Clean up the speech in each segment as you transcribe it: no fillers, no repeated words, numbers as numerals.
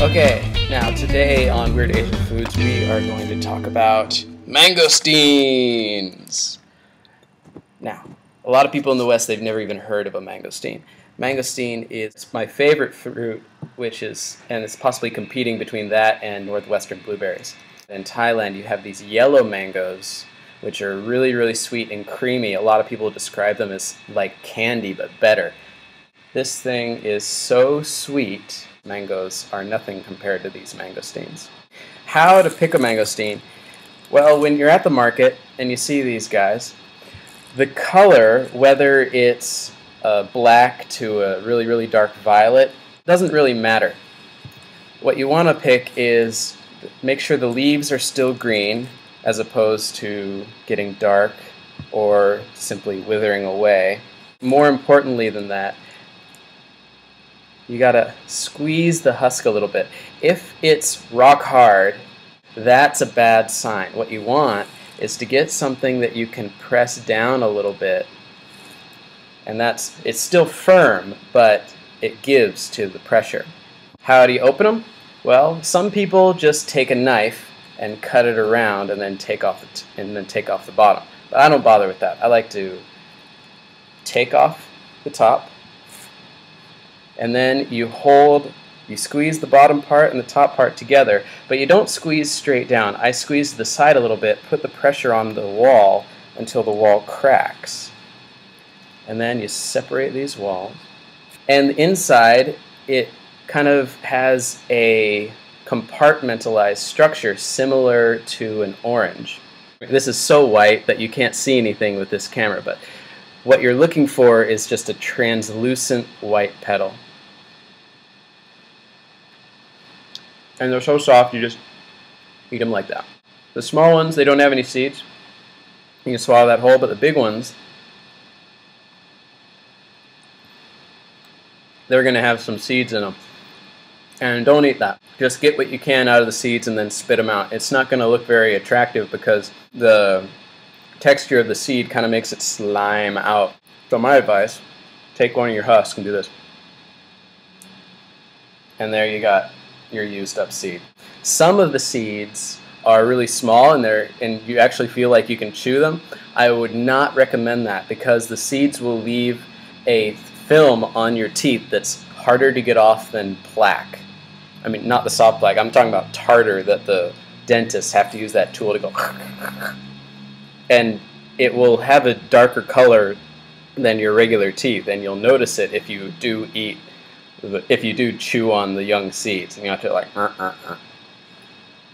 Okay, now today on Weird Asian Foods we are going to talk about mangosteens. Now, a lot of people in the West, they've never even heard of a mangosteen. Mangosteen is my favorite fruit, and it's possibly competing between that and northwestern blueberries. In Thailand, you have these yellow mangoes, which are really, really sweet and creamy. A lot of people describe them as like candy, but better. This thing is so sweet. Mangoes are nothing compared to these mangosteens. How to pick a mangosteen? Well, when you're at the market and you see these guys, the color, whether it's black to a really, really dark violet, doesn't really matter. What you want to pick is make sure the leaves are still green as opposed to getting dark or simply withering away. More importantly than that, you gotta squeeze the husk a little bit. If it's rock hard, that's a bad sign. What you want is to get something that you can press down a little bit, and it's still firm, but it gives to the pressure. How do you open them? Well, some people just take a knife and cut it around and then take off the bottom. But I don't bother with that. I like to take off the top, and then you squeeze the bottom part and the top part together, but you don't squeeze straight down. I squeeze the side a little bit, put the pressure on the wall until the wall cracks. And then you separate these walls. And inside, it kind of has a compartmentalized structure similar to an orange. This is so white that you can't see anything with this camera, but what you're looking for is just a translucent white petal. And they're so soft, you just eat them like that. The small ones, they don't have any seeds. You can swallow that whole, but the big ones, they're going to have some seeds in them. And don't eat that. Just get what you can out of the seeds and then spit them out. It's not going to look very attractive because the texture of the seed kind of makes it slime out. So my advice, take one of your husks and do this. And there you got your used up seed. Some of the seeds are really small and you actually feel like you can chew them. I would not recommend that because the seeds will leave a film on your teeth that's harder to get off than plaque. I mean, not the soft plaque, I'm talking about tartar that the dentists have to use that tool to go and it will have a darker color than your regular teeth, and you'll notice it if you do chew on the young seeds, and you have to like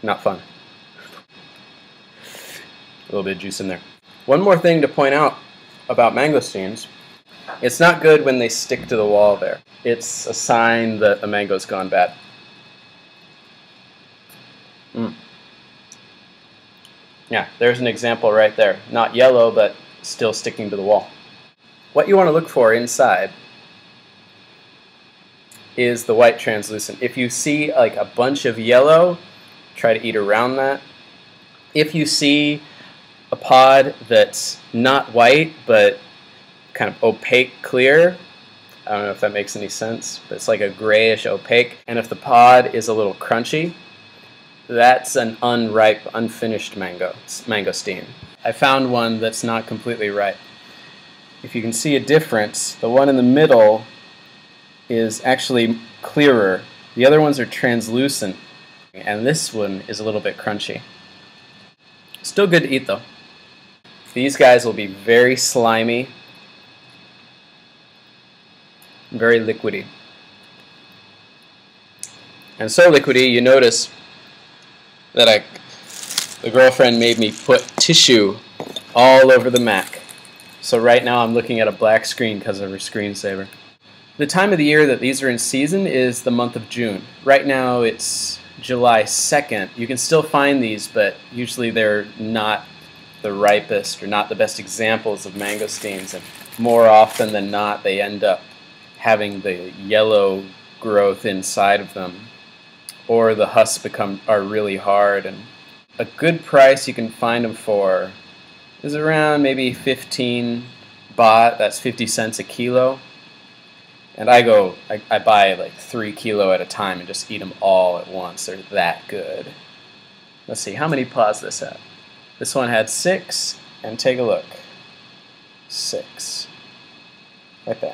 not fun. A little bit of juice in there. One more thing to point out about mangosteens: it's not good when they stick to the wall there. It's a sign that a mango's gone bad. Yeah, there's an example right there. Not yellow, but still sticking to the wall. What you want to look for inside is the white translucent. If you see like a bunch of yellow, try to eat around that. If you see a pod that's not white, but kind of opaque clear, I don't know if that makes any sense, but it's like a grayish opaque, and if the pod is a little crunchy, that's an unripe, unfinished mangosteen. I found one that's not completely ripe. If you can see a difference, the one in the middle is actually clearer. The other ones are translucent, and this one is a little bit crunchy. Still good to eat though. These guys will be very slimy, very liquidy. And so liquidy, you notice that the girlfriend made me put tissue all over the Mac. So right now I'm looking at a black screen because of her screensaver. The time of the year that these are in season is the month of June. Right now it's July 2nd. You can still find these, but usually they're not the ripest or not the best examples of mangosteens, and more often than not they end up having the yellow growth inside of them, or the husks are really hard. And a good price you can find them for is around maybe 15 baht, that's 50 cents a kilo. And I buy like 3 kilo at a time and just eat them all at once. They're that good. Let's see, how many paws this had? This one had 6, and take a look. 6. Right there.